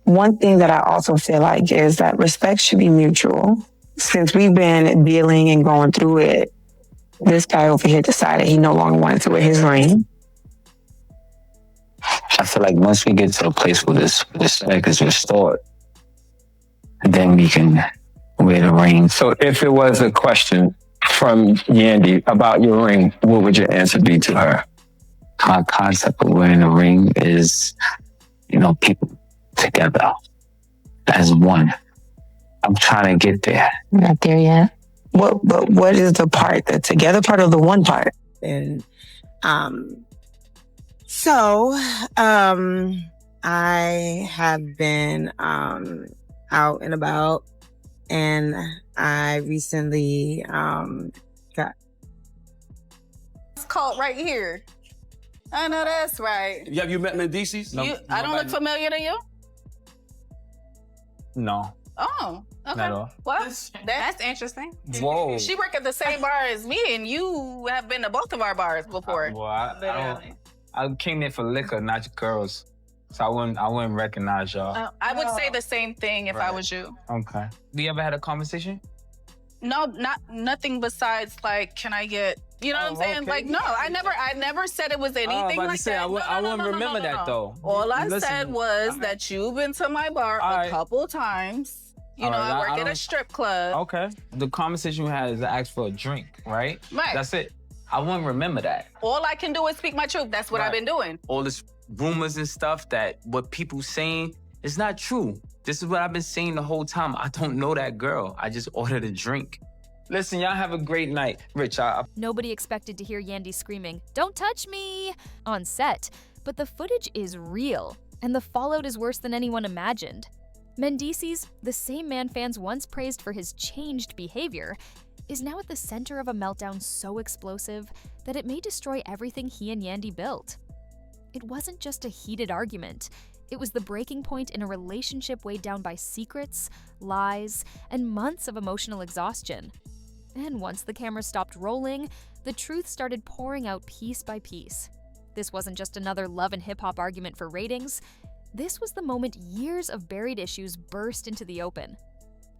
One thing that I also feel like is that respect should be mutual. Since we've been dealing and going through it, this guy over here decided he no longer wanted to wear his ring. I feel like once we get to a place where this respect is restored, then we can wear the ring. So if it was a question from Yandy about your ring, what would your answer be to her? My concept of wearing a ring is, people together as one. I'm trying to get there. Not there yet. What is the part, the together part or the one part? And I have been out and about, and I recently got It's called right here. I know that's right. Have you met Mendeecees? I don't look familiar to you? No. Oh, okay. Not at all. Well, That's interesting. Whoa. she worked at the same bar as me, and you have been to both of our bars before. Well, I came there for liquor, not girls. So I wouldn't recognize y'all. I would say the same thing if I was you. Okay. Do you ever had a conversation? No, nothing besides like, can I get, you know what I'm saying? Okay. Like, no, I never said it was anything like that. I wouldn't remember that though. All I said was that you've been to my bar a couple times. You know, I work at a strip club. Okay. The conversation we had is I asked for a drink, right? Right. That's it. I wouldn't remember that. All I can do is speak my truth. That's what I've been doing. All this rumors and stuff that what people saying is not true. This is what I've been saying the whole time. I don't know that girl. I just ordered a drink. Listen, y'all have a great night. Rich, Nobody expected to hear Yandy screaming, "Don't touch me!" on set, but the footage is real, and the fallout is worse than anyone imagined. Mendeecees, the same man fans once praised for his changed behavior, is now at the center of a meltdown so explosive that it may destroy everything he and Yandy built. It wasn't just a heated argument. It was the breaking point in a relationship weighed down by secrets, lies, and months of emotional exhaustion. And once the camera stopped rolling, the truth started pouring out piece by piece. This wasn't just another love and hip-hop argument for ratings. This was the moment years of buried issues burst into the open.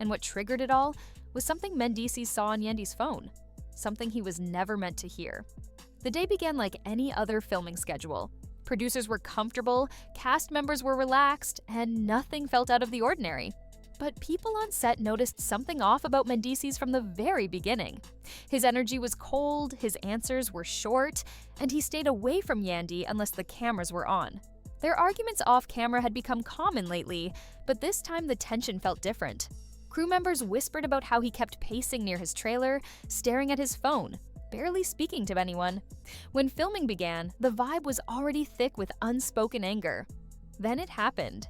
And what triggered it all was something Mendeecees saw on Yandy's phone, something he was never meant to hear. The day began like any other filming schedule. Producers were comfortable, cast members were relaxed, and nothing felt out of the ordinary. But people on set noticed something off about Mendeecees from the very beginning. His energy was cold, his answers were short, and he stayed away from Yandy unless the cameras were on. Their arguments off camera had become common lately, but this time the tension felt different. Crew members whispered about how he kept pacing near his trailer, staring at his phone, barely speaking to anyone. When filming began, the vibe was already thick with unspoken anger. Then it happened.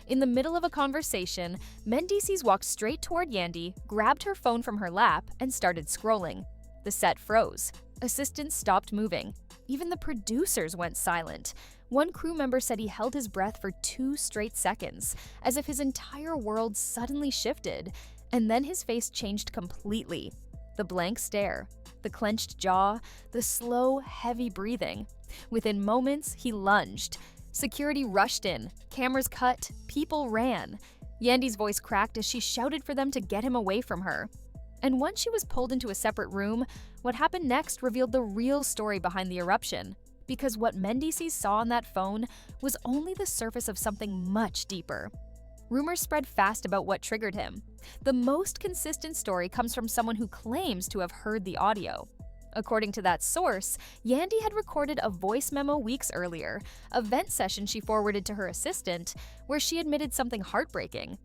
In the middle of a conversation, Mendeecees walked straight toward Yandy, grabbed her phone from her lap, and started scrolling. The set froze. Assistants stopped moving. Even the producers went silent. One crew member said he held his breath for 2 straight seconds, as if his entire world suddenly shifted, and then his face changed completely. The blank stare, the clenched jaw, the slow, heavy breathing. Within moments, he lunged. Security rushed in, cameras cut, people ran. Yandy's voice cracked as she shouted for them to get him away from her. And once she was pulled into a separate room, what happened next revealed the real story behind the eruption. Because what Mendeecees saw on that phone was only the surface of something much deeper. Rumors spread fast about what triggered him. The most consistent story comes from someone who claims to have heard the audio. According to that source, Yandy had recorded a voice memo weeks earlier, a vent session she forwarded to her assistant, where she admitted something heartbreaking.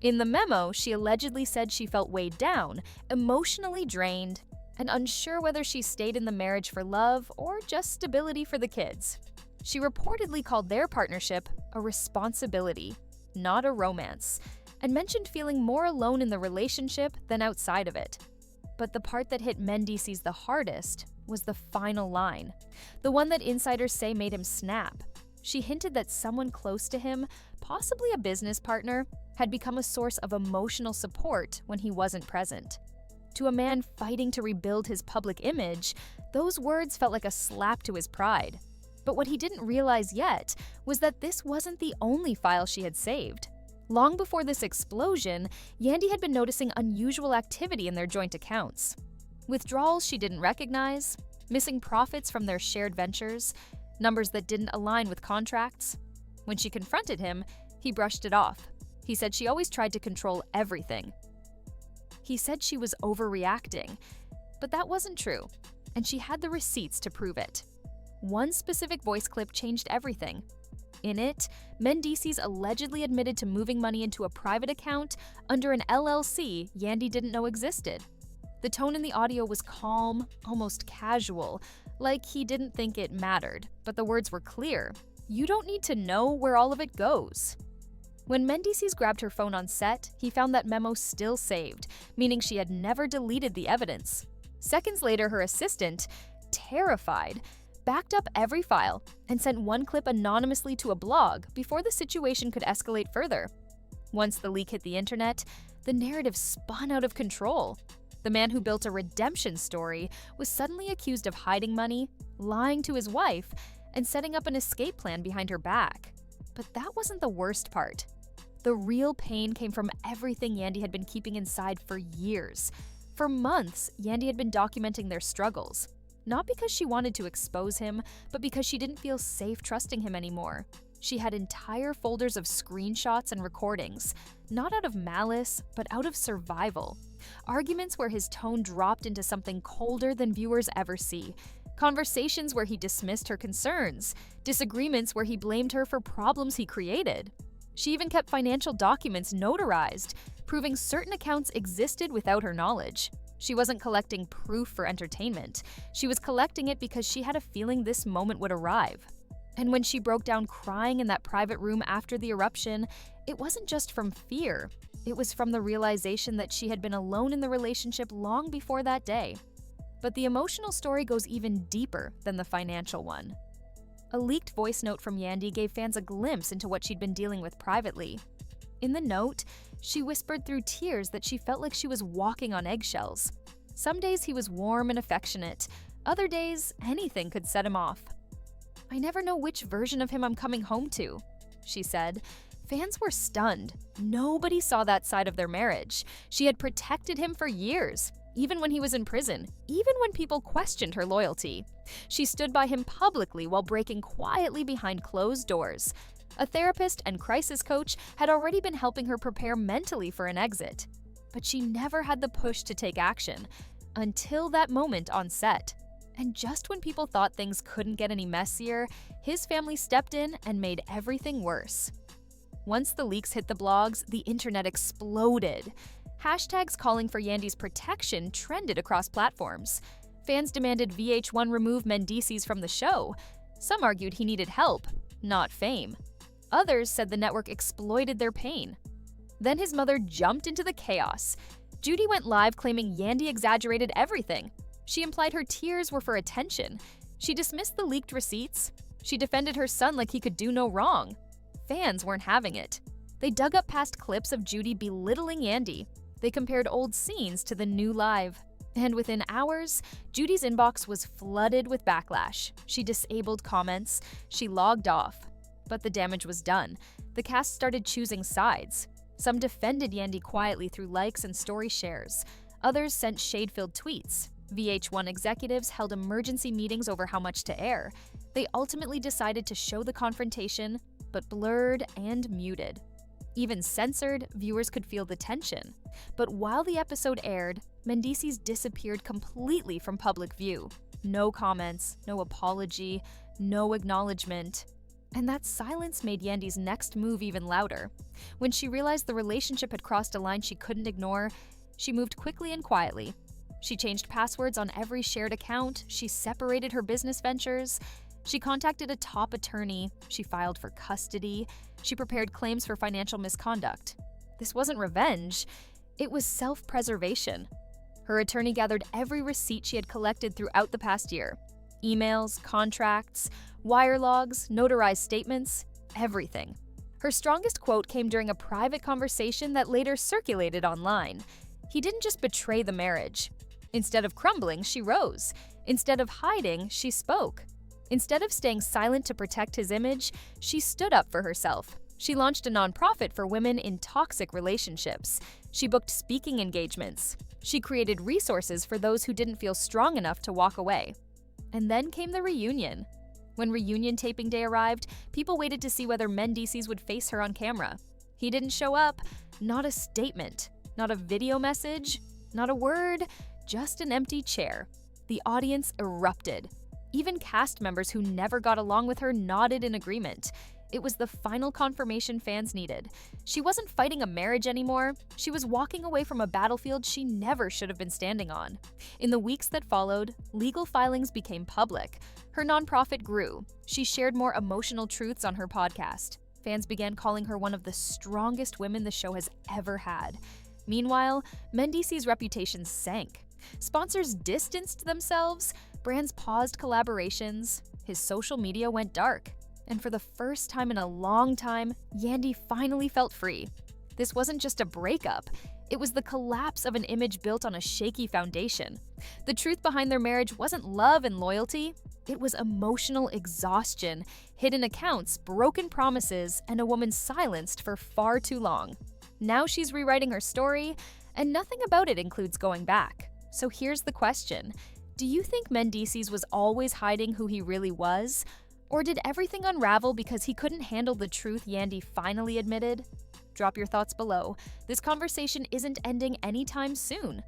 In the memo, she allegedly said she felt weighed down, emotionally drained, and unsure whether she stayed in the marriage for love or just stability for the kids. She reportedly called their partnership a responsibility, not a romance, and mentioned feeling more alone in the relationship than outside of it. But the part that hit Mendeecees the hardest was the final line, the one that insiders say made him snap. She hinted that someone close to him, possibly a business partner, had become a source of emotional support when he wasn't present. To a man fighting to rebuild his public image, those words felt like a slap to his pride. But what he didn't realize yet was that this wasn't the only file she had saved. Long before this explosion, Yandy had been noticing unusual activity in their joint accounts. Withdrawals she didn't recognize, missing profits from their shared ventures, numbers that didn't align with contracts. When she confronted him, he brushed it off. He said she always tried to control everything. He said she was overreacting, but that wasn't true, and she had the receipts to prove it. One specific voice clip changed everything. In it, Mendeecees allegedly admitted to moving money into a private account under an LLC Yandy didn't know existed. The tone in the audio was calm, almost casual, like he didn't think it mattered, but the words were clear. You don't need to know where all of it goes. When Mendeecees grabbed her phone on set, he found that memo still saved, meaning she had never deleted the evidence. Seconds later, her assistant, terrified, backed up every file and sent one clip anonymously to a blog before the situation could escalate further. Once the leak hit the internet, the narrative spun out of control. The man who built a redemption story was suddenly accused of hiding money, lying to his wife, and setting up an escape plan behind her back. But that wasn't the worst part. The real pain came from everything Yandy had been keeping inside for years. For months, Yandy had been documenting their struggles. Not because she wanted to expose him, but because she didn't feel safe trusting him anymore. She had entire folders of screenshots and recordings, not out of malice, but out of survival. Arguments where his tone dropped into something colder than viewers ever see. Conversations where he dismissed her concerns. Disagreements where he blamed her for problems he created. She even kept financial documents notarized, proving certain accounts existed without her knowledge. She wasn't collecting proof for entertainment. She was collecting it because she had a feeling this moment would arrive. And when she broke down crying in that private room after the eruption, it wasn't just from fear. It was from the realization that she had been alone in the relationship long before that day. But the emotional story goes even deeper than the financial one. A leaked voice note from Yandy gave fans a glimpse into what she'd been dealing with privately. In the note, she whispered through tears that she felt like she was walking on eggshells. Some days he was warm and affectionate. Other days, anything could set him off. "I never know which version of him I'm coming home to," she said. Fans were stunned. Nobody saw that side of their marriage. She had protected him for years, even when he was in prison, even when people questioned her loyalty. She stood by him publicly while breaking quietly behind closed doors. A therapist and crisis coach had already been helping her prepare mentally for an exit. But she never had the push to take action, until that moment on set. And just when people thought things couldn't get any messier, his family stepped in and made everything worse. Once the leaks hit the blogs, the internet exploded. Hashtags calling for Yandy's protection trended across platforms. Fans demanded VH1 remove Mendeecees from the show. Some argued he needed help, not fame. Others said the network exploited their pain. Then his mother jumped into the chaos. Judy went live claiming Yandy exaggerated everything. She implied her tears were for attention. She dismissed the leaked receipts. She defended her son like he could do no wrong. Fans weren't having it. They dug up past clips of Judy belittling Yandy. They compared old scenes to the new live. And within hours, Judy's inbox was flooded with backlash. She disabled comments. She logged off. But the damage was done. The cast started choosing sides. Some defended Yandy quietly through likes and story shares. Others sent shade-filled tweets. VH1 executives held emergency meetings over how much to air. They ultimately decided to show the confrontation, but blurred and muted. Even censored, viewers could feel the tension. But while the episode aired, Mendeecees disappeared completely from public view. No comments, no apology, no acknowledgement. And that silence made Yandy's next move even louder. When she realized the relationship had crossed a line she couldn't ignore, she moved quickly and quietly. She changed passwords on every shared account. She separated her business ventures. She contacted a top attorney. She filed for custody. She prepared claims for financial misconduct. This wasn't revenge. It was self-preservation. Her attorney gathered every receipt she had collected throughout the past year. Emails, contracts, wire logs, notarized statements, everything. Her strongest quote came during a private conversation that later circulated online. He didn't just betray the marriage. Instead of crumbling, she rose. Instead of hiding, she spoke. Instead of staying silent to protect his image, she stood up for herself. She launched a nonprofit for women in toxic relationships. She booked speaking engagements. She created resources for those who didn't feel strong enough to walk away. And then came the reunion. When reunion taping day arrived, people waited to see whether Mendeecees would face her on camera. He didn't show up. Not a statement, not a video message, not a word, just an empty chair. The audience erupted. Even cast members who never got along with her nodded in agreement. It was the final confirmation fans needed. She wasn't fighting a marriage anymore. She was walking away from a battlefield she never should have been standing on. In the weeks that followed, legal filings became public. Her nonprofit grew. She shared more emotional truths on her podcast. Fans began calling her one of the strongest women the show has ever had. Meanwhile, Mendeecees' reputation sank. Sponsors distanced themselves, brands paused collaborations, his social media went dark. And for the first time in a long time, Yandy finally felt free. This wasn't just a breakup. It was the collapse of an image built on a shaky foundation. The truth behind their marriage wasn't love and loyalty. It was emotional exhaustion, hidden accounts, broken promises, and a woman silenced for far too long. Now she's rewriting her story, and nothing about it includes going back. So here's the question. Do you think Mendeecees was always hiding who he really was? Or did everything unravel because he couldn't handle the truth Yandy finally admitted? Drop your thoughts below. This conversation isn't ending anytime soon.